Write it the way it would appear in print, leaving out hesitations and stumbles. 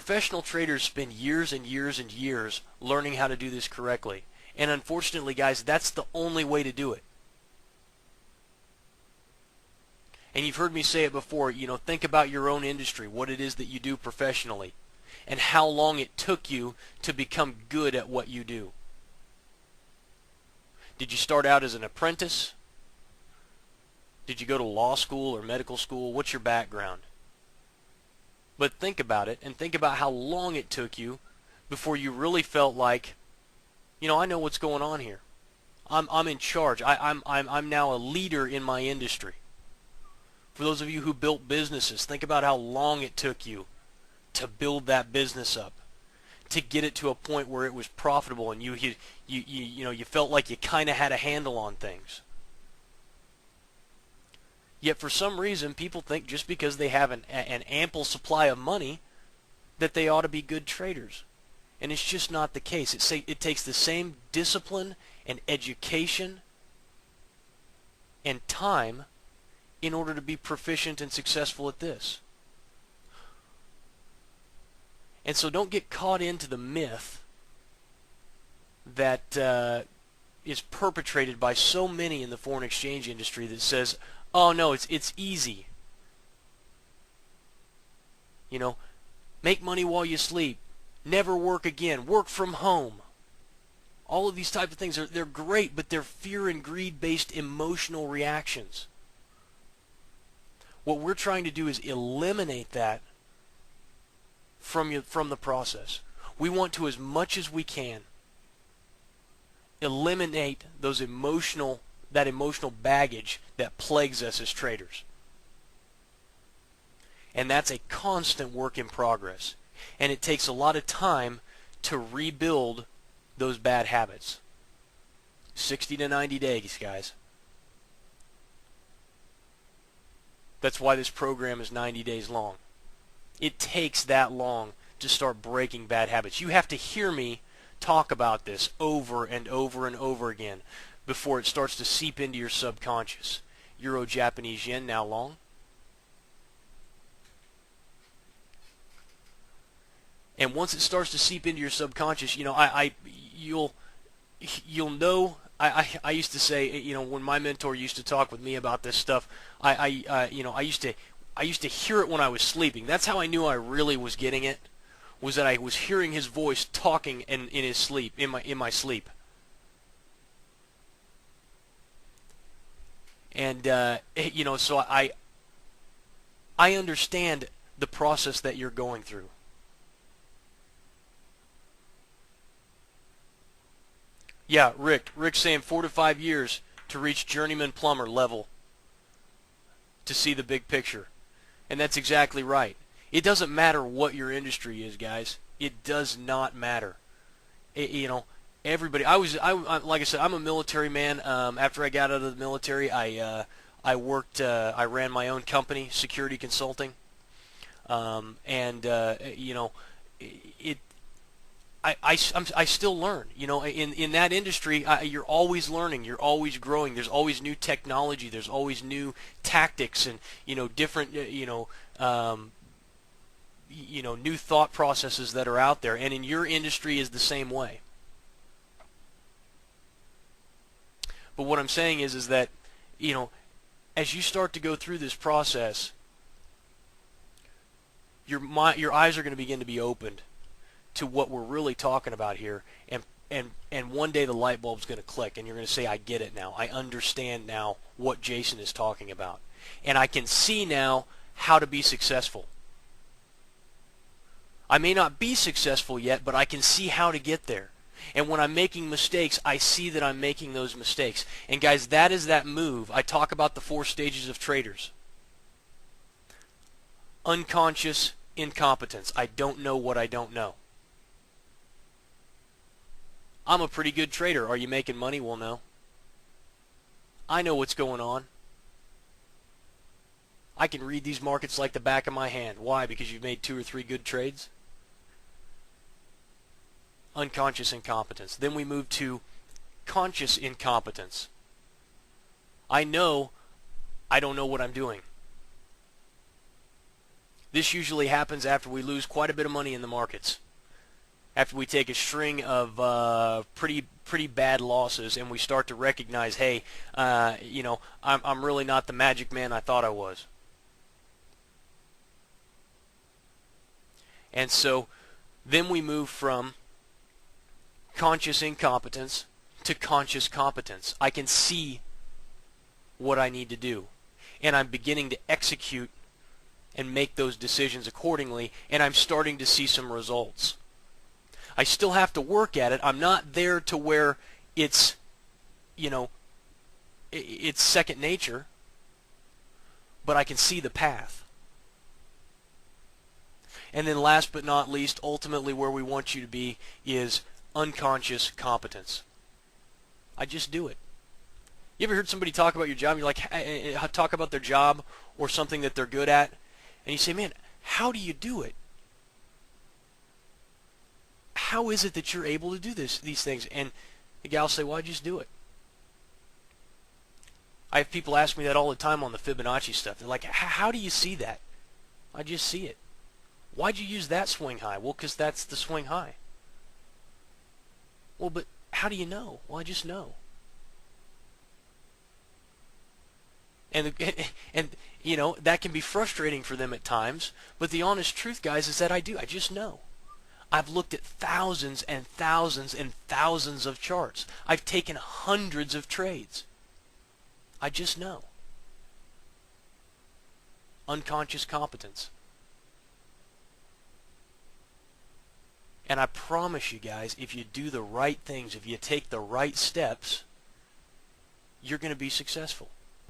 Professional traders spend years and years and years learning how to do this correctly. And unfortunately, guys, that's the only way to do it. And you've heard me say it before, think about your own industry, what it is that you do professionally, and how long it took you to become good at what you do. Did you start out as an apprentice? Did you go to law school or medical school? What's your background? But think about it, and think about how long it took you before you really felt like, I know what's going on here. I'm in charge. I'm now a leader in my industry. For those of you who built businesses, think about how long it took you to build that business up, to get it to a point where it was profitable, and you felt like you kind of had a handle on things. Yet for some reason, people think just because they have an ample supply of money that they ought to be good traders. And it's just not the case. It takes the same discipline and education and time in order to be proficient and successful at this. And so don't get caught into the myth that is perpetrated by so many in the foreign exchange industry that says, oh no, it's easy. Make money while you sleep. Never work again. Work from home. All of these types of things, they're great, but they're fear and greed-based emotional reactions. What we're trying to do is eliminate that from the process. We want to, as much as we can, eliminate that emotional baggage that plagues us as traders. And that's a constant work in progress. And it takes a lot of time to rebuild those bad habits. 60 to 90 days, guys. That's why this program is 90 days long. It takes that long to start breaking bad habits. You have to hear me talk about this over and over and over again before it starts to seep into your subconscious. Euro Japanese yen now long. And once it starts to seep into your subconscious, you'll know. I used to say, when my mentor used to talk with me about this stuff, I used to hear it when I was sleeping. That's how I knew I really was getting it, was that I was hearing his voice talking in his sleep, in my sleep. And so I understand the process that you're going through. Yeah, Rick's saying 4 to 5 years to reach journeyman plumber level to see the big picture. And that's exactly right. It doesn't matter what your industry is, guys. It does not matter. Everybody. Like I said, I'm a military man. After I got out of the military, I worked. I ran my own company, security consulting, I still learn. In that industry, you're always learning. You're always growing. There's always new technology. There's always new tactics and different new thought processes that are out there. And in your industry is the same way. But what I'm saying is that as you start to go through this process, your eyes are going to begin to be opened to what we're really talking about here, and one day the light bulb's going to click, and you're going to say, I get it now. I understand now what Jason is talking about, and I can see now how to be successful. I may not be successful yet, but I can see how to get there. And when I'm making mistakes, I see that I'm making those mistakes. And guys, that is that move. I talk about the 4 stages of traders. Unconscious incompetence. I don't know what I don't know. I'm a pretty good trader. Are you making money? Well, no. I know what's going on. I can read these markets like the back of my hand. Why? Because you've made 2 or 3 good trades? Unconscious incompetence. Then we move to conscious incompetence. I know I don't know what I'm doing. This usually happens after we lose quite a bit of money in the markets. After we take a string of pretty bad losses and we start to recognize, hey, I'm really not the magic man I thought I was. And so then we move from conscious incompetence to conscious competence. I can see what I need to do, and I'm beginning to execute and make those decisions accordingly, and I'm starting to see some results. I still have to work at it. I'm not there to where it's, it's second nature, but I can see the path. And then last but not least, ultimately where we want you to be is unconscious competence. I just do it. You ever heard somebody talk about your job? You're like, talk about their job or something that they're good at, and you say, man, how do you do it? How is it that you're able to do these things? And the gal will say, well, I just do it. I have people ask me that all the time on the Fibonacci stuff. They're like, how do you see that? I just see it. Why'd you use that swing high? Well, because that's the swing high. Well, but how do you know? Well, I just know. And that can be frustrating for them at times, but the honest truth, guys, is that I do. I just know. I've looked at thousands and thousands and thousands of charts. I've taken hundreds of trades. I just know. Unconscious competence. And I promise you guys, if you do the right things, if you take the right steps, you're going to be successful.